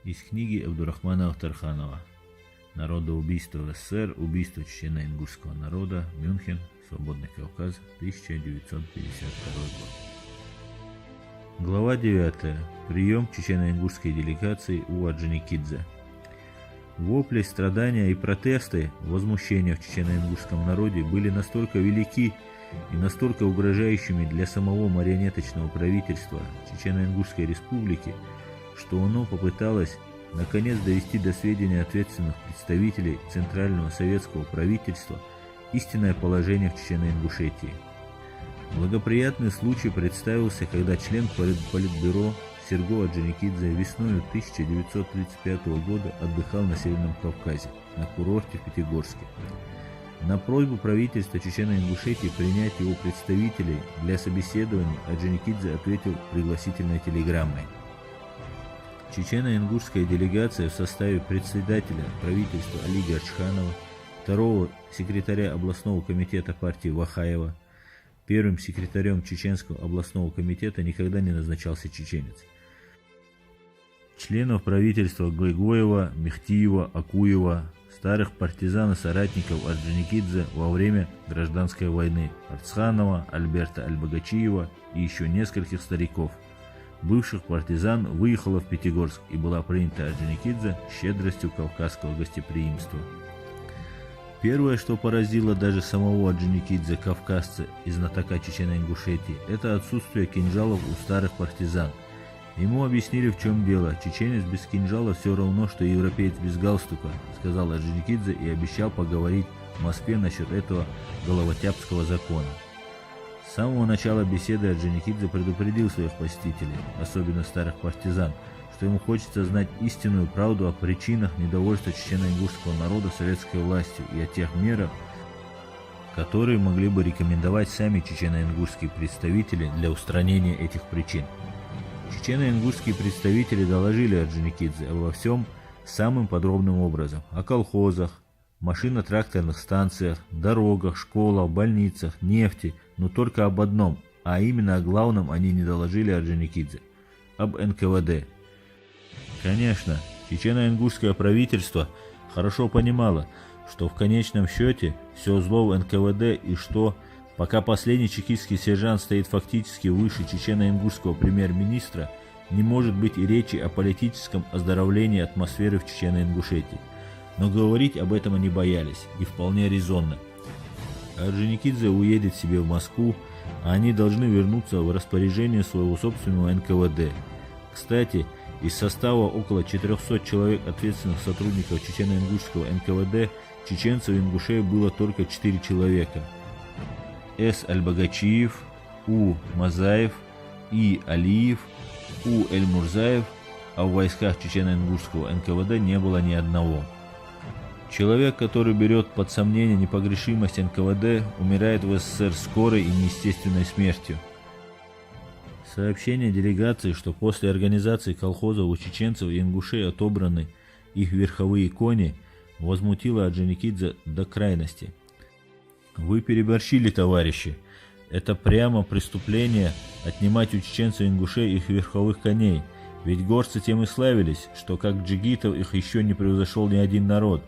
Из книги Абдурахмана Ахтарханова «Народоубийство в СССР. Убийство чечено-ингушского народа. Мюнхен. Свободный Кавказ. 1952 год». Глава 9. Прием чечено-ингушской делегации у Орджоникидзе. Вопли, страдания и протесты, возмущения в чечено-ингушском народе были настолько велики и настолько угрожающими для самого марионеточного правительства Чечено-Ингушской республики, что оно попыталось наконец довести до сведения ответственных представителей Центрального советского правительства истинное положение в Чечено-Ингушетии. Благоприятный случай представился, когда член Политбюро Серго Орджоникидзе весной 1935 года отдыхал на Северном Кавказе, на курорте в Пятигорске. На просьбу правительства Чечено-Ингушетии принять его представителей для собеседования Орджоникидзе ответил пригласительной телеграммой. Чечено-ингушская делегация в составе председателя правительства Алига Ачханова, второго секретаря областного комитета партии Вахаева, первым секретарем Чеченского областного комитета никогда не назначался чеченец. Членов правительства Гойгоева, Мехтиева, Акуева, старых партизан и соратников Орджоникидзе во время гражданской войны, Арцханова, Альберта Альбагачиева и еще нескольких стариков, бывших партизан, выехала в Пятигорск и была принята Орджоникидзе щедростью кавказского гостеприимства. Первое, что поразило даже самого Орджоникидзе, кавказца и знатока Чечено-Ингушетии, это отсутствие кинжалов у старых партизан. Ему объяснили, в чем дело. Чеченец без кинжала все равно, что европеец без галстука, сказал Орджоникидзе и обещал поговорить в Москве насчет этого головотяпского закона. С самого начала беседы Орджоникидзе предупредил своих посетителей, особенно старых партизан, что ему хочется знать истинную правду о причинах недовольства чечено-ингушского народа советской властью и о тех мерах, которые могли бы рекомендовать сами чечено-ингушские представители для устранения этих причин. Чечено-ингушские представители доложили Орджоникидзе обо всем самым подробным образом: о колхозах, машино-тракторных станциях, дорогах, школах, больницах, нефти, но только об одном, а именно о главном они не доложили Орджоникидзе – об НКВД. Конечно, чечено-ингушское правительство хорошо понимало, что в конечном счете все зло в НКВД и что, пока последний чекистский сержант стоит фактически выше чечено-ингушского премьер-министра, не может быть и речи о политическом оздоровлении атмосферы в Чечено-Ингушетии. Но говорить об этом они боялись, и вполне резонно. Орджоникидзе уедет себе в Москву, а они должны вернуться в распоряжение своего собственного НКВД. Кстати, из состава около 400 человек ответственных сотрудников Чечено-Ингушского НКВД чеченцев и ингушей было только 4 человека. С. Альбагачиев, У. Мазаев, И. Алиев, У. Эльмурзаев, а в войсках Чечено-Ингушского НКВД не было ни одного. Человек, который берет под сомнение непогрешимость НКВД, умирает в СССР скорой и неестественной смертью. Сообщение делегации, что после организации колхозов у чеченцев и ингушей отобраны их верховые кони, возмутило Орджоникидзе до крайности. «Вы переборщили, товарищи. Это прямо преступление отнимать у чеченцев и ингушей их верховых коней, ведь горцы тем и славились, что как джигитов их еще не превзошел ни один народ.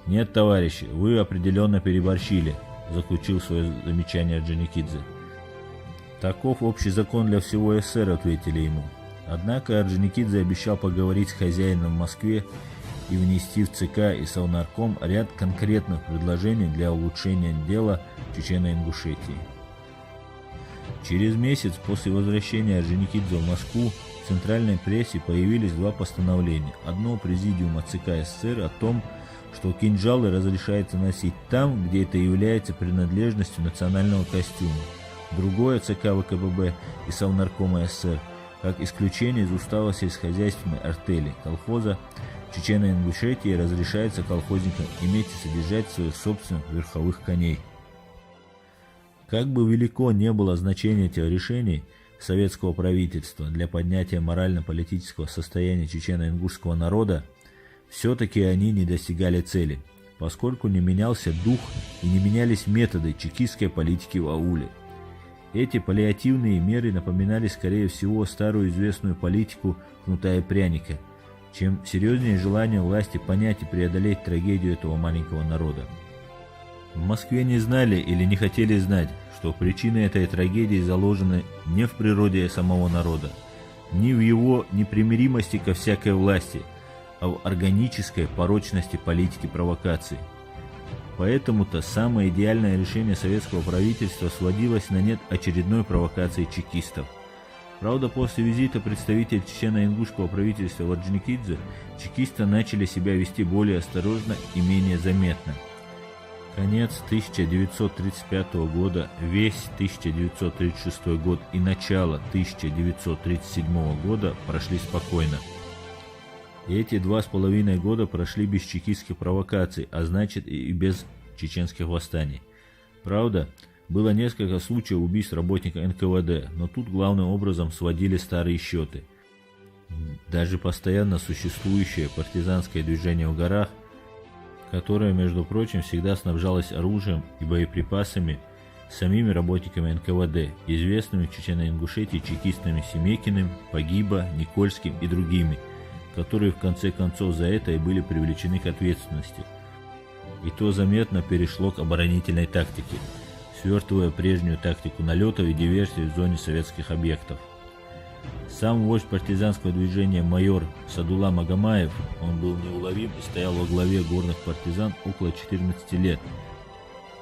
Нет, товарищи, вы определенно переборщили», заключил свое замечание Орджоникидзе. «Таков общий закон для всего СССР», ответили ему. Однако Орджоникидзе обещал поговорить с хозяином в Москве и внести в ЦК и Совнарком ряд конкретных предложений для улучшения дела Чечено-Ингушетии. Через месяц после возвращения Орджоникидзе в Москву в центральной прессе появились два постановления. Одно Президиума ЦК СССР о том, что кинжалы разрешается носить там, где это является принадлежностью национального костюма. Другое ЦК ВКПБ и Совнаркома СССР как исключение из устава сельскохозяйственной артели колхоза Чечено-Ингушетии разрешается колхозникам иметь и содержать своих собственных верховых коней. Как бы велико не было значение этих решений советского правительства для поднятия морально-политического состояния чечено-ингушского народа, все-таки они не достигали цели, поскольку не менялся дух и не менялись методы чекистской политики в ауле. Эти паллиативные меры напоминали, скорее всего, старую известную политику кнута и пряника. чем серьезнее желание власти понять и преодолеть трагедию этого маленького народа. В Москве не знали или не хотели знать, что причины этой трагедии заложены не в природе самого народа, ни в его непримиримости ко всякой власти, а в органической порочности политики провокаций. Поэтому-то самое идеальное решение советского правительства сводилось на нет очередной провокации чекистов. Правда, после визита представителей чечено-ингушского правительства в Орджоникидзе чекисты начали себя вести более осторожно и менее заметно. Конец 1935 года, весь 1936 год и начало 1937 года прошли спокойно. И эти 2,5 года прошли без чекистских провокаций, а значит и без чеченских восстаний. Правда, было несколько случаев убийств работника НКВД, но тут главным образом сводили старые счеты. Даже постоянно существующее партизанское движение в горах, которое, между прочим, всегда снабжалось оружием и боеприпасами самими работниками НКВД, известными в Чечено-Ингушетии чекистами Семекиным, Погиба, Никольским и другими, которые в конце концов за это и были привлечены к ответственности. И то заметно перешло к оборонительной тактике, свертывая прежнюю тактику налетов и диверсий в зоне советских объектов. Сам вождь партизанского движения майор Садулла Магомаев, он был неуловим и стоял во главе горных партизан около 14 лет,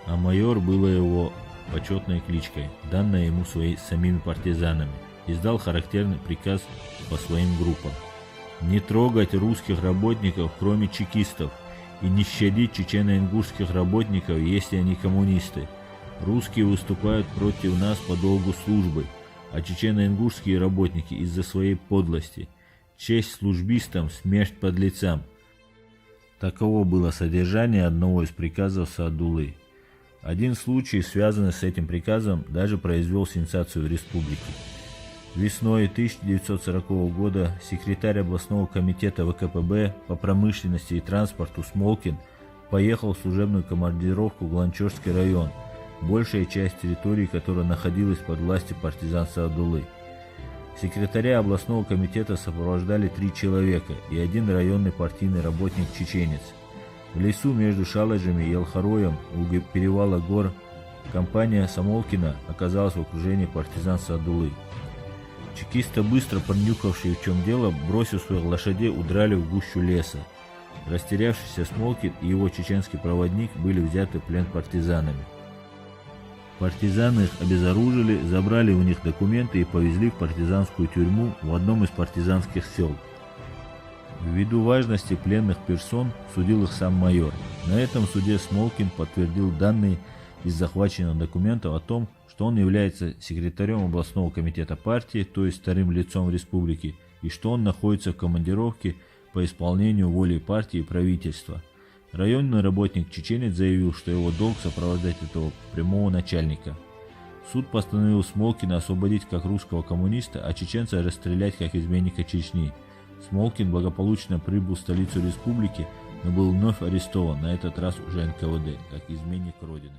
а майор было его почетной кличкой, данной ему самими партизанами, издал характерный приказ по своим группам: не трогать русских работников, кроме чекистов, и не щадить чечено-ингушских работников, если они коммунисты. Русские выступают против нас по долгу службы, а чечено-ингушские работники из-за своей подлости. Честь службистам, смерть подлецам. Таково было содержание одного из приказов Саадуллы. Один случай, связанный с этим приказом, даже произвел сенсацию в республике. Весной 1940 года секретарь областного комитета ВКПБ по промышленности и транспорту Смолкин поехал в служебную командировку в Гланчошский район, большая часть территории которой находилась под властью партизан Саадуллы. Секретаря областного комитета сопровождали 3 человека и один районный партийный работник-чеченец. В лесу между Шалажами и Алхароем у перевала гор компания Самолкина оказалась в окружении партизан Саадуллы. Чекисты, быстро пронюхавшие, в чем дело, бросив своих лошадей, удрали в гущу леса. Растерявшийся Смолкин и его чеченский проводник были взяты в плен партизанами. Партизаны их обезоружили, забрали у них документы и повезли в партизанскую тюрьму в одном из партизанских сел. Ввиду важности пленных персон судил их сам майор. На этом суде Смолкин подтвердил данные из захваченных документов о том, что он является секретарем областного комитета партии, то есть вторым лицом в республике, и что он находится в командировке по исполнению воли партии и правительства. Районный работник-чеченец заявил, что его долг сопровождать этого прямого начальника. Суд постановил Смолкина освободить как русского коммуниста, а чеченца расстрелять как изменника Чечни. Смолкин благополучно прибыл в столицу республики, но был вновь арестован, на этот раз уже НКВД, как изменник Родины.